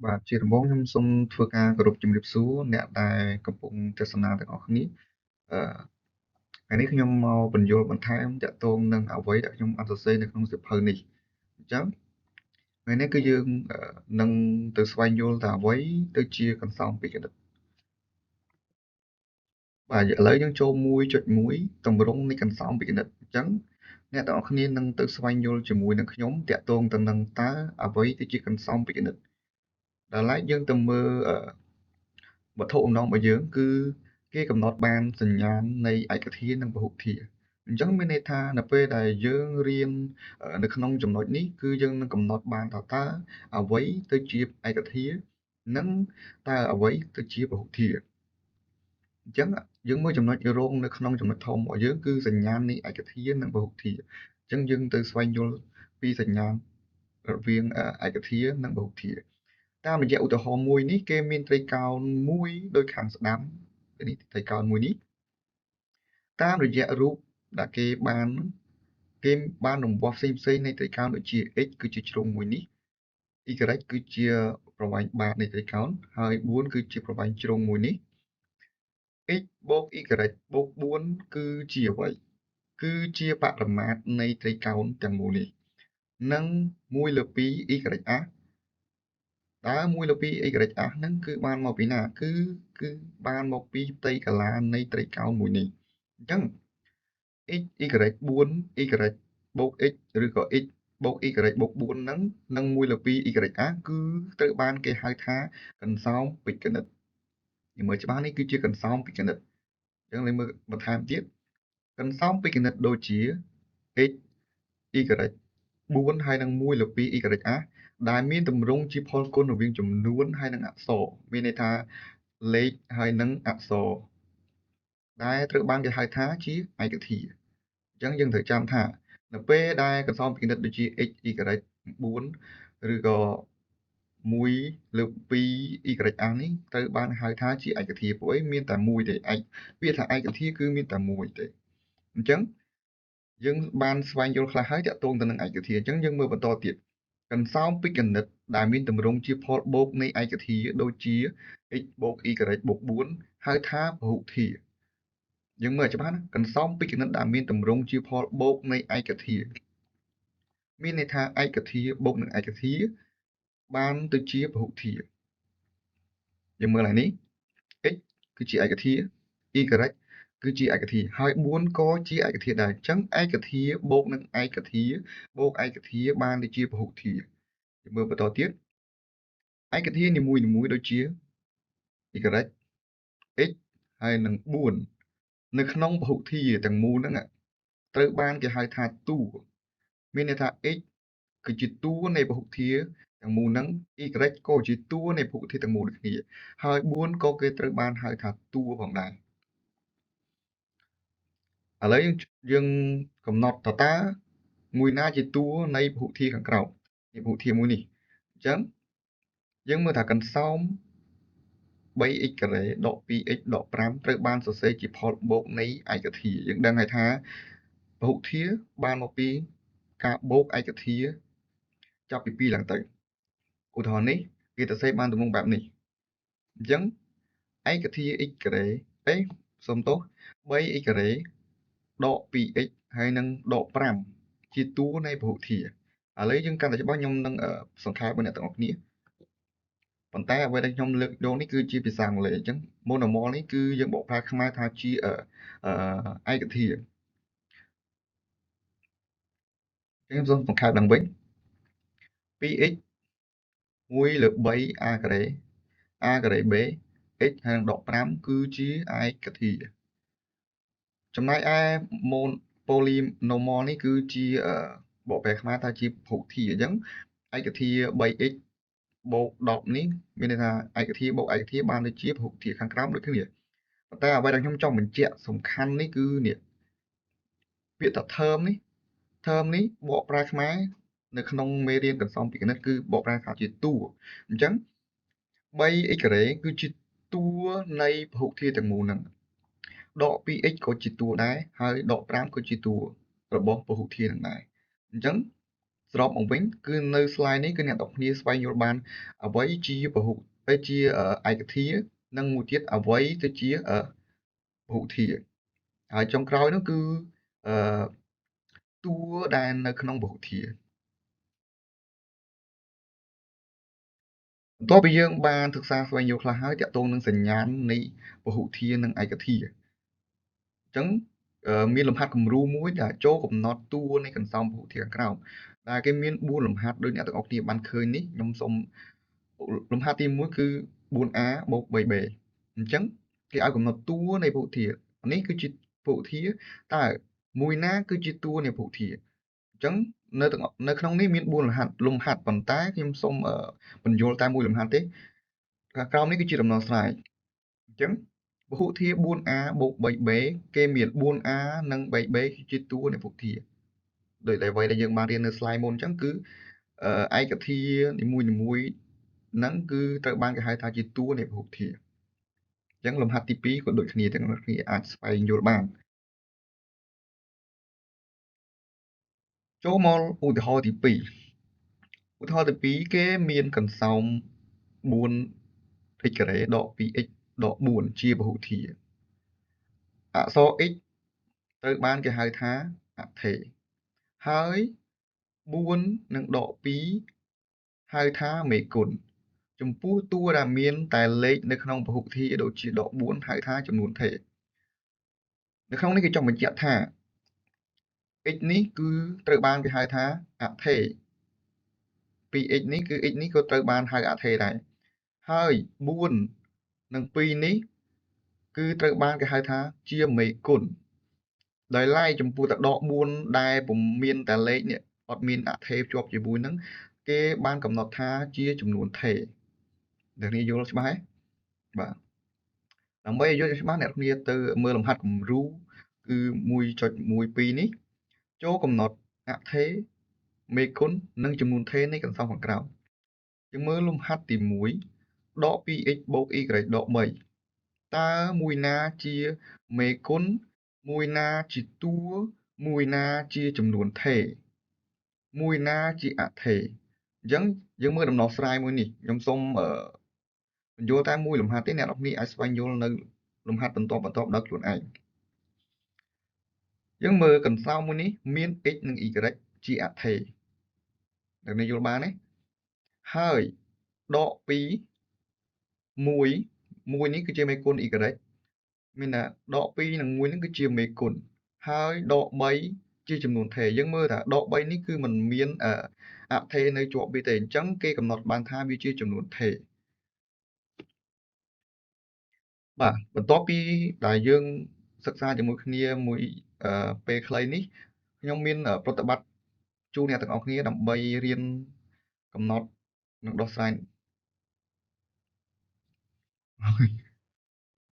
បាទជាដំបូងខ្ញុំសូមធ្វើការគោរពជំរាបសួរអ្នកដែលកំពុងទស្សនាទាំងអស់គ្នាអឺថ្ងៃនេះខ្ញុំមកពន្យល់បន្ថែមទាក់ទងនឹងអ្វីដែលខ្ញុំបានសរសេរនៅក្នុងសៀវភៅនេះអញ្ចឹងថ្ងៃនេះគឺយើងនឹងទៅស្វែងយល់ថាអ្វីទៅជាកន្សោមពីគណិតបាទឥឡូវយើងចូល1.1ទម្រង់នៃកន្សោមពីគណិតអញ្ចឹងអ្នកទាំងអស់គ្នានឹងទៅស្វែងយល់ជាមួយនឹងខ្ញុំទាក់ទងទៅនឹងតើអ្វីទៅជាកន្សោមពីគណិតដែលឡែកយើងទៅមើលវត្ថុបំណងរបស់យើងគឺគេកំណត់បានសញ្ញាណនៃឯកធាតុនិងពហុធាតុអញ្ចឹងមានន័យថានៅពេលដែលយើងរៀននៅក្នុងចំណុចនេះគឺយើងនឹងកំណត់បានថាតើអ្វីទៅជាឯកធាតុនិងតើអ្វីទៅជាពហុធាតុអញ្ចឹងយើងមើលចំណុចរងនៅក្នុងចំណុចធំរបស់យើងគឺសញ្ញាណនៃឯកធាតុនិងពហុធាតុអញ្ចឹងយើងទៅស្វែងយល់ពីសញ្ញាណរវាងឯកធាតុនិងពហុធាតុតាមរយៈឧទាហរណ៍មួយនេះគេមានត្រីកោណមួយដូចខាងស្ដាំនេះត្រីកោណមួយនេះតាមរយៈរូបដែលគេបានរង្វាស់ផ្សេងៗនៃត្រីកោណដូចជា x គឺជាជ្រុងមួយនេះ y គឺជាប្រវែងបាតនៃត្រីកោណហើយ4គឺជាប្រវែងជ្រុងមួយនេះ x បូក y បូក4គឺជាអ្វីគឺជាបរិមាត្រនៃត្រីកោណទាំងមូលនេះនិង1លើ2 y តើ1លើ2 y ហ្នឹងគឺបានមកពីណាគឺបានមកពីផ្ទៃកាឡានៃត្រីកោណមួយនេះអញ្ចឹង x y 4 y បូក x ឬក៏ x បូក y បូក4ហ្នឹងនិង1លើ2 y គឺត្រូវបានគេហៅថាកន្សោមពេជ្រគណិតយើងមើលច្បាស់នេះគឺជាកន្សោមពេជ្រគណិតអញ្ចឹងយើងមើលបន្ថែមទៀតកន្សោមពេជ្រគណិតដូចជា x y 4ហើយនឹង1លើ2 y ដែលមានទម្រង់ជាផលគុណរវាងចំនួនហើយនឹងអក្សរមានន័យថាលេខហើយនឹងអក្សរដែលត្រូវបានគេហៅថាជាឯកធាតុអញ្ចឹងយើងត្រូវចាំថានៅពេលដែលកន្សោមពីគណិតដូចជា x y 4ឬក៏1លើ2 y នេះត្រូវបានហៅថាជាឯកធាតុព្រោះអីមានតែមួយទេពាក្យថាឯកធាតុគឺមានតែមួយទេអញ្ចឹងយើងបានស្វែងយល់ខ្លះហើយតាក់ទងទៅនឹងឯកធាតុអញ្ចឹងយើងមើលបន្តទៀតកន្សោមពេជ្រគណិតដែលមានទម្រង់ជាផលបូកនៃឯកធាតុដូចជា x បូក y បូក4ហៅថាពហុធាតុយើងមើលច្បាស់ណាកន្សោមពេជ្រគណិតដែលមានទម្រង់ជាផលបូកនៃឯកធាតុមានន័យថាឯកធាតុបូកនឹងឯកធាតុបានទៅជាពហុធាតុយើងមើលឡើងនេះ x គឺជាឯកធាតុ y គឺជាឯកធាតុហើយ4ក៏ជាឯកធាតុដែរអញ្ចឹងឯកធាតុបូកនឹងឯកធាតុបូកឯកធាតុបានទៅជាពហុធាតុយើងមើលបន្តទៀតឯកធាតុនីមួយៗដូចជា y x ហើយនឹង4នៅក្នុងពហុធាតុទាំងមូលហ្នឹងត្រូវបានគេហៅថាតួមានន័យថា x គឺជាតួនៃពហុធាតុទាំងមូលហ្នឹង y ក៏ជាតួនៃពហុធាតុទាំងមូលដូចគ្នាហើយ4ក៏គេត្រូវបានហៅថាតួផងដែរឥឡូវយើងកំណត់តើមួយណាជាតួនៃពហុធាតុខាងក្រោមនៃពហុធាតុមួយនេះអញ្ចឹងយើងមើលថាកន្សោម 3x ដក 2x ដក 5ត្រូវបានសរសេរជាផលបូកនៃឯកធាតុយើងដឹងហើយថាពហុធាតុបានមកពីការបូកឯកធាតុចាប់ពី2ឡើងទៅឧទាហរណ៍នេះគេសរសេរបានទម្រង់បែបនេះអញ្ចឹងឯកធាតុ x សុំទោស 3x ដក 2x ហើយនឹងដក 5ជាតួនៃពហុធាតុឥឡូវយើងកាន់តែច្បាស់ខ្ញុំនឹងសង្ខេបឲ្យអ្នកទាំងអស់គ្នាប៉ុន្តែអ្វីដែលខ្ញុំលើកយកនេះគឺជាភាសាអង់គ្លេសអញ្ចឹង monomol នេះគឺយើងបកប្រែខ្មែរថាជាឯកធាតុខ្ញុំសូមសង្ខេបឡើងវិញ 2x 1លើ3 a ការ៉េ a ការ៉េ b x ហើយនឹងដក5គឺជាឯកធាតុចំណែកឯ polynomial នេះគឺជាបកប្រែខ្មែរថាជាពហុធាតុអញ្ចឹងឯកធាតុ 3x បូក10នេះមានន័យថាឯកធាតុបូកឯកធាតុបានទៅជាពហុធាតុខាងក្រោមដូចគ្នាប៉ុន្តែអ្វីដែលខ្ញុំចង់បញ្ជាក់សំខាន់នេះគឺនេះពាក្យថា term នេះបកប្រែខ្មែរនៅក្នុងមេរៀនកន្សោមពីគណិតគឺបកប្រែថាជាតួអញ្ចឹង 3x គឺជាតួនៃពហុធាតុទាំងមូលហ្នឹងដក 2x ក៏ជាតួដែរហើយដក5ក៏ជាតួរបស់ពហុធាតុហ្នឹងដែរអញ្ចឹងស ស្របមកវិញគឺនៅ slide នេះគឺអ្នកទាំងគ្នាស្វែងយល់បានអ្វីជាពហុជាឯកធាតុនិងមួយទៀតអ្វីទៅជាពហុធាតុហើយចុងក្រោយនោះគឺអឺតួដែលនៅក្នុងពហុធាតុបន្ទាប់ពីយើងបានសិក្សាស្វែងយល់ខ្លះហើយទាក់ទងនឹងសញ្ញាណនៃពហុធាតុនិងឯកធាតុអញ្ចឹងមានលំហាត់គំរូមួយដែលចូលកំណត់តួនៃកន្សោមពហុធាតុខាងក្រោមដែលគេមាន4លំហាត់ដោយអ្នកទាំងអស់គ្នាបានឃើញនេះខ្ញុំសូមលំហាត់ទី1គឺ 4a បូក 3b អញ្ចឹងគេឲ្យកំណត់តួនៃពហុធាតុនេះគឺជាពហុធាតុតើមួយណាគឺជាតួនៃពហុធាតុអញ្ចឹងនៅក្នុងនេះមាន4លំហាត់ប៉ុន្តែខ្ញុំសូមបញ្យល់តែមួយលំហាត់ទេខាងក្រោមនេះគឺជាដំណោះស្រាយអញ្ចឹងពហុធាតុ 4a បូក 3b គេមាន 4a និង 3b គឺជាតួនៃពហុធាតុដោយតែអ្វីដែលយើងបានរៀននៅ slide មុនអញ្ចឹងគឺឯកធាតុនីមួយៗហ្នឹងគឺត្រូវបានគេហៅថាជាតួនៃពហុធាតុអញ្ចឹងលំហាត់ទី2ក៏ដូចគ្នាទាំងអស់គ្នាអាចស្វែងយល់បានចូលមកឧទាហរណ៍ទី2ឧទាហរណ៍ទី2គេមានកន្សោម 4x ការ៉េដក 2x ដក 4 ជាពហុធាតុអក្សរ x ត្រូវបានគេហៅថាអថេរហើយ4និងដក2ហៅថាមេគុណចំពោះតួដែលមានតែលេខនៅក្នុងពហុធាតុដូចជាដក4ហៅថាចំនួនថេរនៅក្នុងនេះគេចង់បញ្ជាក់ថា x នេះគឺត្រូវបានគេហៅថាអថេរ 2x នេះគឺ x នេះក៏ត្រូវបានហៅអថេរដែរហើយ4និង2នេះគឺត្រូវបានគេហៅថាជាមេគុណដោយឡែកចំពោះតែដក4ដែលពុំមានតែលេខនេះអត់មានអថេរជាប់ជាមួយនឹងគេបានកំណត់ថាជាចំនួនថេរអ្នកនាងយល់ច្បាស់ទេបាទដើម្បីឲ្យយល់ច្បាស់អ្នកនាងទៅមើលលំហាត់គំរូគឺ 1.12 នេះចូលកំណត់អថេរមេគុណនិងចំនួនថេរនៃកន្សោមខាងក្រោមយើងមើលលំហាត់ទី1ដក 2x បូក y ដក 3តើមួយណាជាមេគុណមួយណាជាតួមួយណាជាចំនួនថេរមួយណាជាអថេរអញ្ចឹងយើងមើលដំណោះស្រាយមួយនេះខ្ញុំសូមបញ្យល់តែមួយលំហាត់ទេអ្នកនរគ្នាអាចស្វែងយល់នៅលំហាត់បន្តដោយខ្លួនឯងយើងមើលកន្សោមមួយនេះមាន x និង y ជាអថេរអ្នកនាងយល់បានទេហើយដក2 1នេះគឺជាមេគុណ y មានថាដក2និង1ហ្នឹងគឺជាមេគុណហើយដក3ជាចំនួនថេរយើងមើលថាដក3នេះគឺมันមានអថេរនៅជាប់វាទេអញ្ចឹងគេកំណត់បានថាវាជាចំនួនថេរបាទបន្ទាប់ពីដែលយើងសិក្សាជាមួយគ្នាមួយពេលខ្លីនេះខ្ញុំមានប្រតិបត្តិជូនអ្នកទាំងអស់គ្នាដើម្បីរៀនកំណត់និងដោះស្រាយ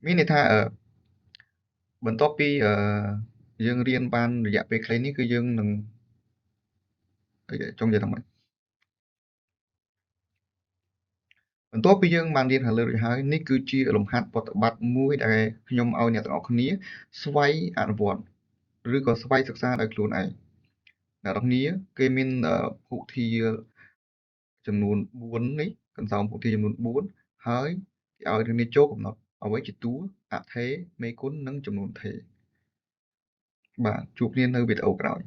មានន័យថាបន្ទាប់ពីយើងរៀនបានរយៈពេលខ្លីនេះគឺយើងនឹងចង់និយាយថាម៉េចបន្ទាប់ពីយើងបានរៀនខាងលើរួចហើយនេះគឺជាលំហាត់ប្រតិបត្តិមួយដែលខ្ញុំឲ្យអ្នកទាំងអស់គ្នាស្វ័យអនុវត្តឬក៏ស្វ័យសិក្សាដោយខ្លួនឯងអ្នកទាំងគ្នាគេមានភូធាចំនួន4នេះកន្សោមភូធាចំនួន4ហើយគេឲ្យអ្នកចូលកំណត់អ្វីជាតួអថេរមេគុណនិងចំនួនថេរបាទជួបគ្នានៅវីដេអូក្រោយ